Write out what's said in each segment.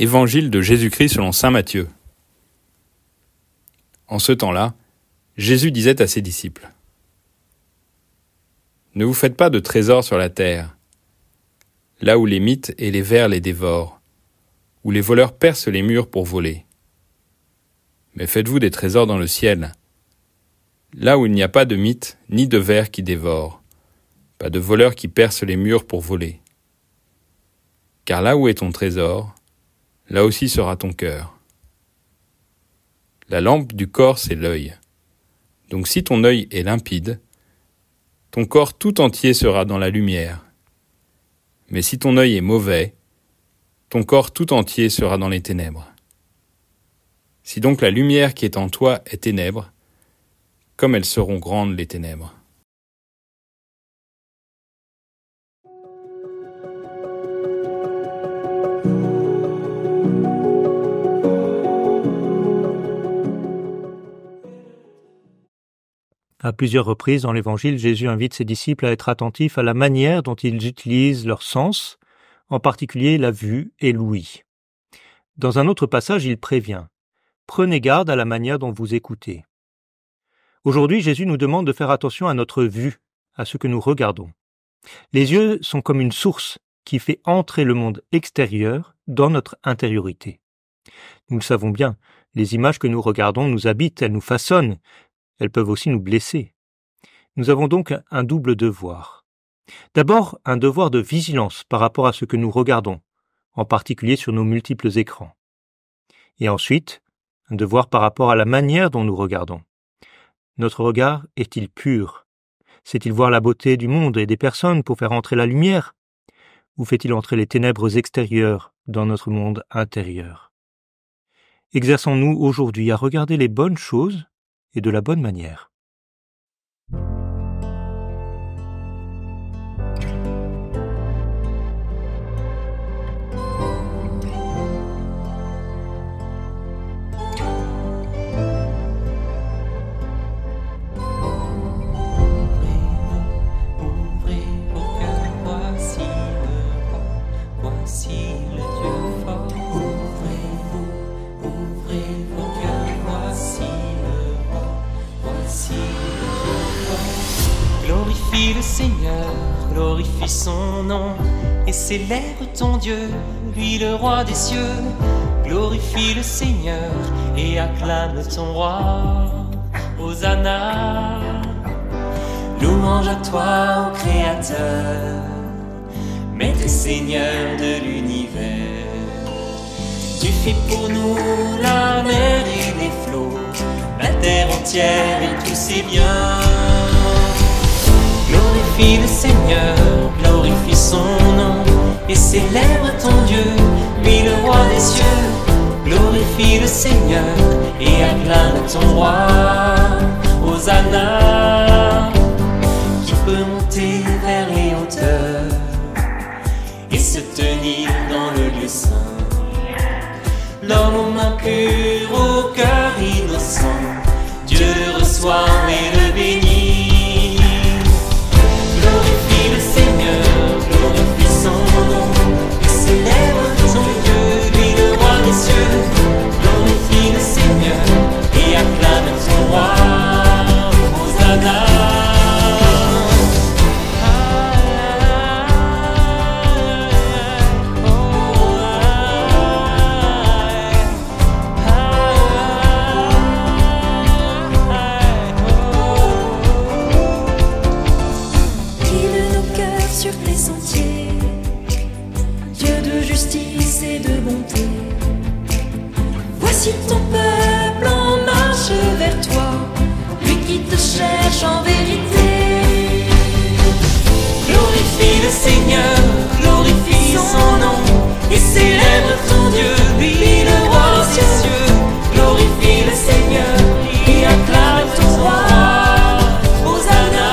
Évangile de Jésus-Christ selon saint Matthieu. En ce temps-là, Jésus disait à ses disciples : « Ne vous faites pas de trésors sur la terre, là où les mythes et les vers les dévorent, où les voleurs percent les murs pour voler. Mais faites-vous des trésors dans le ciel, là où il n'y a pas de mythes ni de vers qui dévorent, pas de voleurs qui percent les murs pour voler. Car là où est ton trésor, là aussi sera ton cœur. La lampe du corps, c'est l'œil. Donc si ton œil est limpide, ton corps tout entier sera dans la lumière. Mais si ton œil est mauvais, ton corps tout entier sera dans les ténèbres. Si donc la lumière qui est en toi est ténèbres, comme elles seront grandes les ténèbres. » À plusieurs reprises dans l'Évangile, Jésus invite ses disciples à être attentifs à la manière dont ils utilisent leurs sens, en particulier la vue et l'ouïe. Dans un autre passage, il prévient : « Prenez garde à la manière dont vous écoutez. » Aujourd'hui, Jésus nous demande de faire attention à notre vue, à ce que nous regardons. Les yeux sont comme une source qui fait entrer le monde extérieur dans notre intériorité. Nous le savons bien, les images que nous regardons nous habitent, elles nous façonnent. Elles peuvent aussi nous blesser. Nous avons donc un double devoir. D'abord, un devoir de vigilance par rapport à ce que nous regardons, en particulier sur nos multiples écrans. Et ensuite, un devoir par rapport à la manière dont nous regardons. Notre regard est-il pur ? Sait-il voir la beauté du monde et des personnes pour faire entrer la lumière ? Ou fait-il entrer les ténèbres extérieures dans notre monde intérieur ? Exerçons-nous aujourd'hui à regarder les bonnes choses et de la bonne manière. Glorifie le Seigneur, glorifie son nom, et célèbre ton Dieu, lui le roi des cieux. Glorifie le Seigneur, et acclame ton roi, Hosanna. Louange à toi, ô Créateur, Maître et Seigneur de l'univers. Tu fais pour nous la mer et les flots, la terre entière et tous ses biens. Glorifie le Seigneur, glorifie son nom, et célèbre ton Dieu, lui le roi des cieux. Glorifie le Seigneur, et acclame ton roi, Hosanna. Qui peut monter vers les hauteurs, et se tenir dans le lieu saint. L'homme aux mains pures, au cœur innocent, Dieu le reçoit et le bénit. Glorifie le Seigneur, glorifie son nom, et célèbre ton Dieu, lui le roi des cieux. Glorifie le Seigneur, et acclame ton roi, Hosanna. Voici ton peuple en marche vers toi, lui qui te cherche en vérité. Glorifie le Seigneur, glorifie son nom, et célèbre ton Dieu, lui le roi des cieux. Glorifie le Seigneur, et acclame ton roi, Hosanna.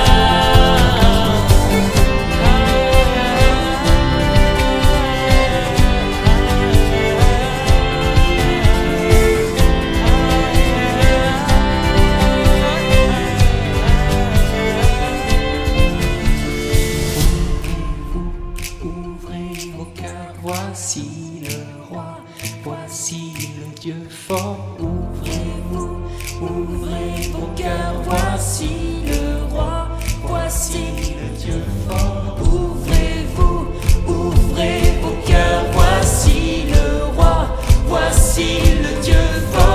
Dieu fort. Ouvrez-vous, ouvrez vos cœurs, voici le roi, voici Le Dieu fort. Ouvrez-vous, ouvrez vos cœurs, voici le roi, voici le Dieu fort.